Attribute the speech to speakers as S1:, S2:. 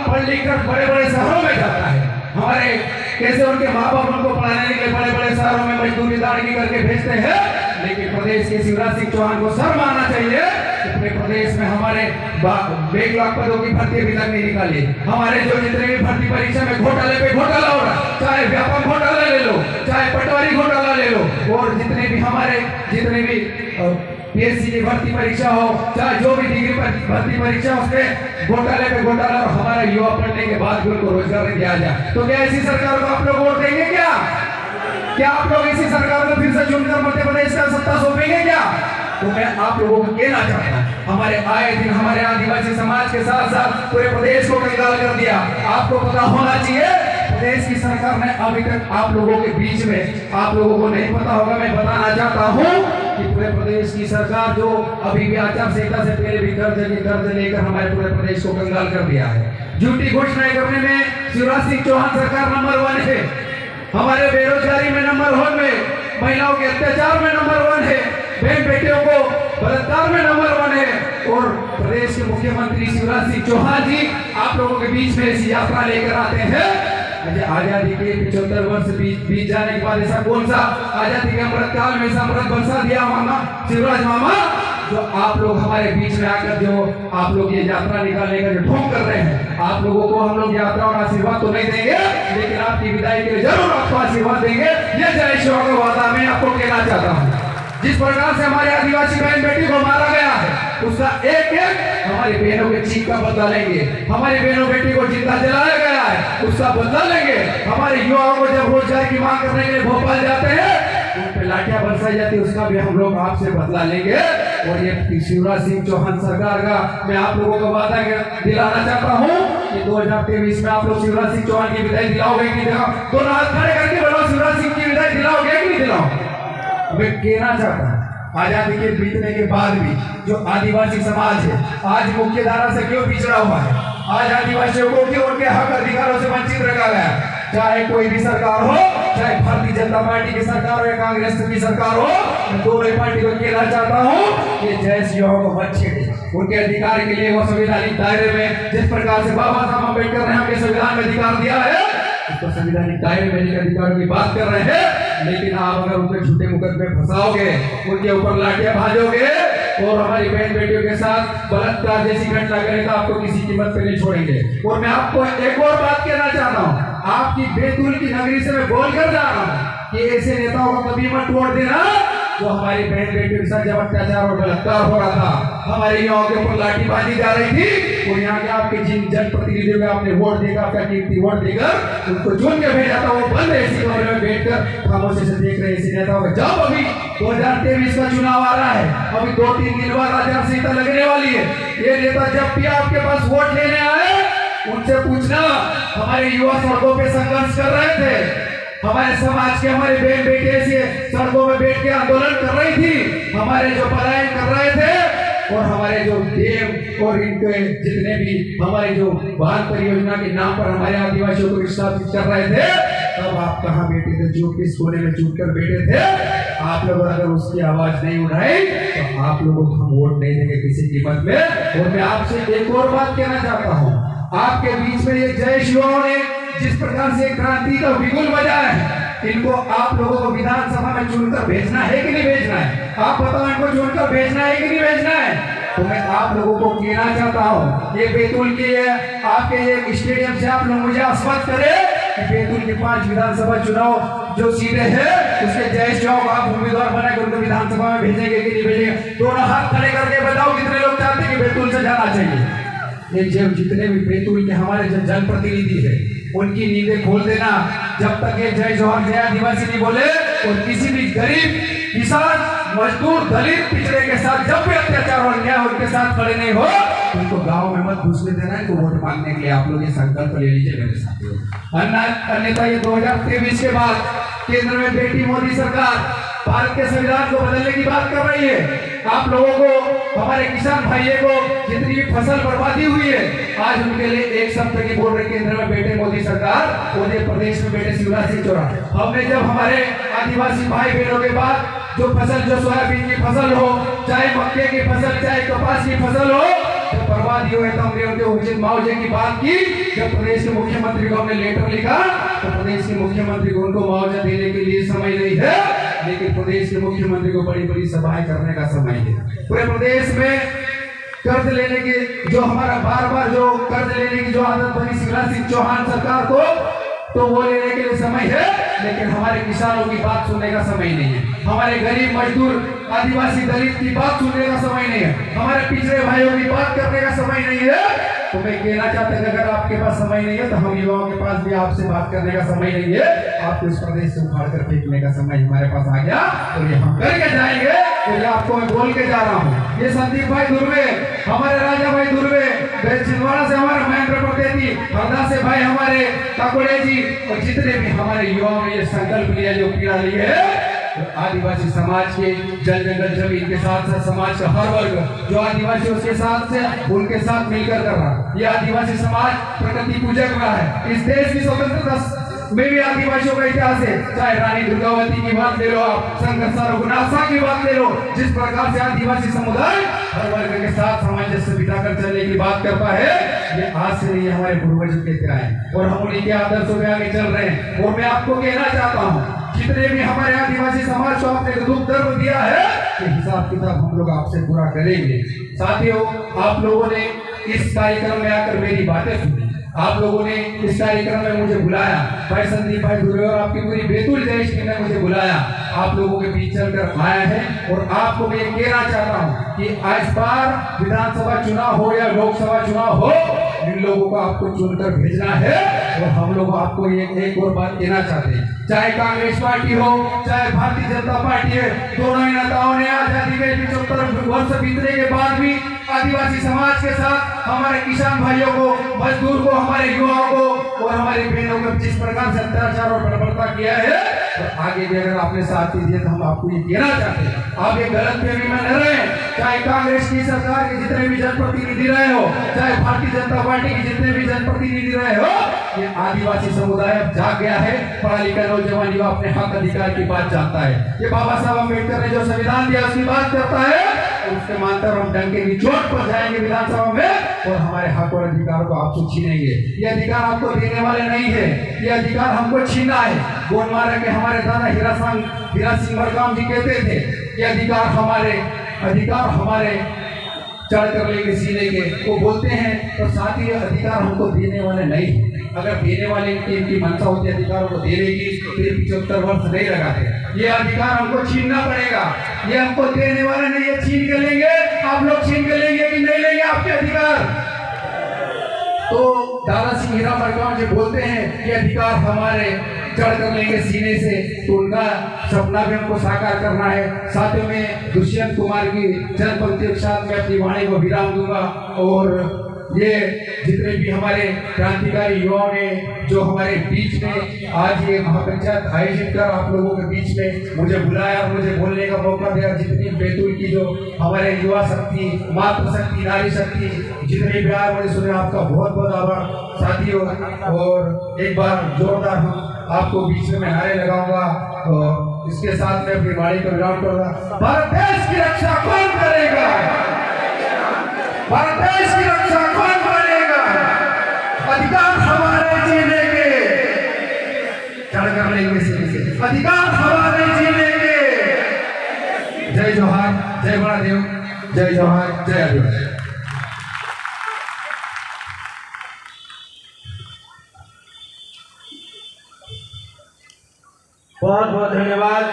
S1: पढ़ लिख कर बड़े बड़े शहरों में जाता है। हमारे कैसे उनके माँ बाप उनको पढ़ाने के लिए बड़े बड़े शहरों में मजदूरी दाड़गी करके भेजते हैं, लेकिन प्रदेश के शिवराज सिंह चौहान को शर्म आना चाहिए। अपने प्रदेश में हमारे 1,00,000 पदों की भर्ती अभी तक नहीं निकाली। हमारे जो जितने भी भर्ती परीक्षा में घोटाले पे घोटाला हो रहा है, चाहे व्यापक घोटाला ले लो, चाहे पटवारी घोटाला ले लो, और जितने भी पीएससी की भर्ती परीक्षा हो, चाहे जो भी डिग्री भर्ती परीक्षा, उसमें घोटाले पे घोटाला, और हमारे युवा पढ़ने के बाद भी उनको रोजगार नहीं दिया जाए। तो क्या ऐसी सरकार को आप लोग वोट देंगे? क्या आप लोग इसी सरकार को फिर से चुनकर मध्य प्रदेश का सत्ता सौंपेंगे क्या? तो मैं आप लोगों को कहना चाहता हूँ, हमारे आए दिन हमारे आदिवासी समाज के साथ साथ पूरे प्रदेश को कंगाल कर दिया। आपको पता होना चाहिए, प्रदेश की सरकार ने अभी तक आप लोगों के बीच में, आप लोगों को नहीं पता होगा, मैं बताना चाहता हूँ कि पूरे प्रदेश की सरकार जो अभी भी आचार संहिता से पहले भी कर्ज लेकर हमारे पूरे प्रदेश को कंगाल कर दिया है। झूठी घोषणाएं करने में शिवराज सिंह चौहान सरकार नंबर 1 है, हमारे बेरोजगारी में नंबर 1 में, महिलाओं के अत्याचार में नंबर 1 है, बहन बेटियों को बलात्कार में नंबर 1 है। और प्रदेश के मुख्यमंत्री शिवराज सिंह चौहान जी आप लोगों के बीच में ऐसी यात्रा लेकर आते हैं। आजादी के 75 वर्ष बीत जाने के बाद ऐसा कौन सा आजादी के अमृत काल में अमृत बरसा दिया मामा शिवराज मामा, जो आप लोग हमारे बीच में आकर जो आप लोग ये यात्रा निकालने का जो ढोंग कर रहे हैं। आप लोगों को हम लोग यात्रा और आशीर्वाद तो नहीं देंगे, लेकिन आपकी विदाई के लिए जरूर आपको आशीर्वाद देंगे। ये जय शिवा का वादा मैं आपको कहना चाहता हूँ। जिस प्रकार से हमारे आदिवासी बहन बेटी को मारा गया है, उसका एक हमारी बहनों के चीख का बदला लेंगे। हमारी बहनों बेटी को जिंदा जलाया गया है, उसका बदला लेंगे। हमारे युवाओं को जब रोजगार की मांग करने के लिए भोपाल जाते हैं, उन पे लाठियां बरसाई जाती है, उसका भी हम लोग आपसे बदला लेंगे। और ये शिवराज सिंह चौहान सरकार का मैं आप लोगों को वादा दिलाना चाहता हूँ कि 2023 में आप लोग शिवराज सिंह चौहान की विदाई दिलाओगे कि नहीं दिलाओ? दोनों हाथ खड़े करके बोलो, शिवराज सिंह की विदाई दिलाओगे कि नहीं दिलाओ? मैं कहना चाहता हूँ, आजादी के बीतने के बाद भी जो आदिवासी समाज है आज मुख्य धारा से क्यों पिछड़ा हुआ है? आज आदिवासियों को क्यों उनके हक अधिकारों से वंचित रखा गया है? चाहे कोई भी सरकार हो, चाहे भारतीय जनता पार्टी की सरकार हो या कांग्रेस की सरकार हो, मैं दोनों पार्टी को कहना चाहता हूँ कि जय शिवा को मत छेड़े। उनके अधिकार के लिए वो संवैधानिक दायरे में, जिस प्रकार से बाबा साहब अम्बेडकर ने हमें संविधान में अधिकार दिया है, उसको संवैधानिक दायरे में अधिकारों की बात कर रहे हैं। लेकिन आप अगर उनके झूठे मुकदमे फंसाओगे, उनके ऊपर लाठियां भाजोगे और हमारी बहन बेटियों के साथ बलात्कार जैसी घटना करें, तो आपको किसी कीमत पे नहीं छोड़ेंगे। और मैं आपको एक और बात कहना चाहता हूँ, आपकी बैतूल की नगरी से मैं बोल कर जा रहा हूँ कि ऐसे नेताओं को कभी मत वोट देना जो हमारी बहन बेटियों के साथ जब अत्याचार और बलात्कार हो रहा था, हमारे युवाओं के ऊपर लाठी बांधी जा रही थी, और यहाँ के आपके जिन जनप्रतिनिधियों में आपने वोट देगा, आपका कीमती वोट देकर उनको चुन के भेजा था, वो बंद ऐसी कमरे में बैठकर खामोशी से देख रहे ऐसे नेताओं का। जब अभी 2023 का चुनाव आ रहा है, अभी 2-3 दिन बाद आचार संहिता लगने वाली है, ये नेता जब भी आपके पास वोट लेने आए, उनसे पूछना हमारे युवा सड़कों पे संघर्ष कर रहे थे, हमारे समाज के हमारे बहन बेटे से सड़कों में बैठ के आंदोलन कर रही थी, हमारे जो पलायन कर रहे थे, और हमारे जो देव और इनके जितने भी हमारे जो बाल परियोजना के नाम पर हमारे आदिवासियों को विस्थापित कर रहे थे, तब आप कहाँ बैठे थे? जो किस कोने में चुप कर बैठे थे? आप लोग अगर उसकी आवाज नहीं उठाई तो आप लोगों को हम वोट नहीं देंगे किसी कीमत में। और मैं आपसे एक और बात कहना चाहता हूँ, आपके बीच में ये जय शिवाओं ने जिस प्रकार से क्रांति का बिगुल बजाया है, इनको आप लोगों को विधानसभा में चुनकर भेजना है कि नहीं भेजना है? आप बताओ, इनको चुनकर भेजना है कि नहीं भेजना है? तो मैं आप लोगों को कहना चाहता हूँ, ये बैतूल के आपके ये स्टेडियम से आप लोग मुझे आश्वस्त करें कि बैतूल के 5 विधानसभा चुनाव जो सीटें हैं, उसके जय शिवा को आप उम्मीदवार बनाकर उनको विधानसभा में भेजेंगे कि नहीं भेजेंगे? दोनों हाथ खड़े करके बताओ कितने लोग चाहते हैं कि बैतूल से जाना चाहिए? ये जब जितने भी बैतूल के हमारे जो जनप्रतिनिधि है, उनकी नींदें खोल देना। जब तक ये जय जवान जय आदिवासी नहीं बोले, और किसी भी गरीब किसान मजदूर दलित पिछड़े के साथ जब भी अत्याचार और अन्याय उनके साथ खड़े नहीं हो, उनको गांव में मत घुसने देना है। तो वोट मांगने के लिए आप लोग ये संकल्प ले लीजिए मेरे साथियों। अन्यथा ये 2023 के बाद केंद्र में बेटी मोदी सरकार भारत के संविधान को बदलने की बात कर रही है। आप लोगों को, हमारे किसान भाइयों को जितनी भी फसल बर्बादी हुई है, आज उनके लिए एक शब्द की बोल रही केंद्र में बैठे मोदी सरकार, मध्य प्रदेश में बैठे शिवराज सिंह चौहान। हमने जब हमारे आदिवासी भाई बहनों के बाद जो फसल, जो सोयाबीन की फसल हो, चाहे मक्के की फसल, चाहे कपास की फसल हो, तो बर्बादी हुए तो हमने उनके उचित मुआवजे की बात की। जब प्रदेश के मुख्यमंत्री को हमने लेटर लिखा तो प्रदेश के मुख्यमंत्री को उनको मुआवजा देने के लिए समय नहीं है, लेकिन प्रदेश के मुख्यमंत्री को बड़ी बड़ी सभाएं करने का समय है। पूरे प्रदेश में कर्ज लेने की जो हमारा बार बार जो कर्ज लेने की जो आदत बनी शिवराज सिंह चौहान सरकार को, तो वो लेने के लिए समय है, लेकिन हमारे किसानों की बात सुनने का समय नहीं है। हमारे गरीब मजदूर आदिवासी दलित की बात सुनने का समय नहीं है। हमारे पिछड़े भाइयों की बात करने का समय नहीं है। तो मैं कहना चाहता हूं, अगर आपके पास समय नहीं है तो हम युवाओं के पास भी आपसे बात करने का समय नहीं है। आपको इस प्रदेश से उखाड़ कर फेंकने का समय हमारे पास आ गया, तो ये हम करके जाएंगे। तो ये आपको मैं बोल के जा रहा हूँ। ये संदीप भाई दुर्वे, हमारे राजा भाई दुर्वे, छिंदवाड़ा से हमारे महेंद्र पटेती, हरदा से भाई हमारे काकोड़े जी, और जितने भी हमारे युवाओं ने ये संकल्प लिया, जो पीड़ा ली है, तो आदिवासी समाज के जल जंगल जमीन के साथ साथ समाज का हर वर्ग जो आदिवासी उसके साथ से उनके साथ मिलकर कर रहा। ये आदिवासी समाज प्रकृति पूजक रहा है। इस देश की स्वतंत्रता में भी आदिवासियों का इतिहास है। चाहे रानी दुर्गावती की बात ले लो, आप संघर्षा रघुनाथा की बात ले लो, जिस प्रकार से आदिवासी समुदाय हर वर्ग के साथ सामंजस्य बिताकर चलने की बात करता है, ये आज से नहीं, हमारे पूर्वज कहते आए और हम उन्हीं के आदर्शों में आगे चल रहे हैं। और मैं आपको कहना चाहता हूँ, जितने भी हमारे आदिवासी समाज को आपने दुख दर्द दिया है, ये हिसाब किताब हम लोग आपसे पूरा करेंगे। साथियों, आप लोगों ने इस कार्यक्रम में आकर मेरी बातें सुनी, आप लोगों ने इस कार्यक्रम में मुझे बुलाया, भाई संदीप भाई दुर्वे और आपकी पूरी बैतूल देश टीम ने मुझे बुलाया, आप लोगों के बीच चलकर आया है। और आपको मैं कहना चाहता हूँ कि इस बार विधानसभा चुनाव हो या लोकसभा चुनाव हो, इन लोगों को आपको चुनकर भेजना है। और हम लोग आपको एक और बात कहना चाहते हैं, चाहे कांग्रेस पार्टी हो चाहे भारतीय जनता पार्टी है, दोनों ही नेताओं ने आजादी के 75 वर्ष बीतने के बाद भी आदिवासी समाज के साथ हमारे किसान भाइयों को, मजदूर को, हमारे युवाओं को और हमारी बहनों को जिस प्रकार से अत्याचार और बर्बरता किया है, तो आगे भी अगर आपने साथ दिए तो हम आपको ये कहना चाहते हैं, आप ये गलत फहमी में न रहे। चाहे कांग्रेस की सरकार के जितने भी जनप्रतिनिधि रहे हो, चाहे भारतीय जनता पार्टी के जितने भी जनप्रतिनिधि रहे हो, ये आदिवासी समुदाय अब जाग गया है। पढ़ा लिखा नौजवान युवा अपने हक अधिकार की बात जानता है। ये बाबा साहब अम्बेडकर ने जो संविधान दिया उसकी बात करता है, और उसके मानकर हम डंके की चोट पर जाएंगे विधानसभा में और हमारे हक और अधिकारों को आपसे छीनेंगे। ये अधिकार आपको देने वाले नहीं है, ये अधिकार हमको छीना है। गोलमारा के हमारे दादा हीरा सिंह मरकाम जी कहते थे, ये अधिकार हमारे चढ़ कर लेंगे सीने के, वो बोलते हैं। और साथ ही अधिकार हमको देने वाले नहीं, अगर देने वाले की मंशा होती अधिकारों को देने की, फिर 75 वर्ष नहीं लगाते। ये अधिकार हमको छीनना पड़ेगा, ये हमको देने वाले नहीं, ये छीन के लेंगे। आप लोग छीन के लेंगे कि नहीं लेंगे आपके अधिकार? तो दादा सिंह हीरा मरकाम जी बोलते हैं ये अधिकार हमारे चढ़ कर लेंगे सीने से, तो उनका सपना भी हमको साकार करना है। साथियों में दुष्यंत कुमार की चंद पंक्तियों के साथ मैं अपनी वाणी को विराम दूंगा। और ये जितने भी हमारे क्रांतिकारी युवाओं ने जो हमारे बीच में आज ये महापंचायत आयोजित कर आप लोगों के बीच में मुझे बुलाया और मुझे बोलने का मौका दिया, जितनी बैतूल की जो हमारे युवा शक्ति, मातृशक्ति, नारी शक्ति, जितने भी आए मुझे सुने, आपका बहुत बहुत आभार साथियों। और एक बार जोरदार हम आपको बीच में नारे लगाऊंगा, तो इसके साथ मैं अपनी वाणी को विराम करूंगा। भारत देश की रक्षा कौन करेगा? भारत देश की रक्षा कौन करेगा? अधिकार हमारे जीने के, चढ़ कर लेंगे सीने से, अधिकार हमारे जीने के। जय जोहार, जय महादेव, जय जोहार, जय आदिवासी।
S2: बहुत बहुत धन्यवाद।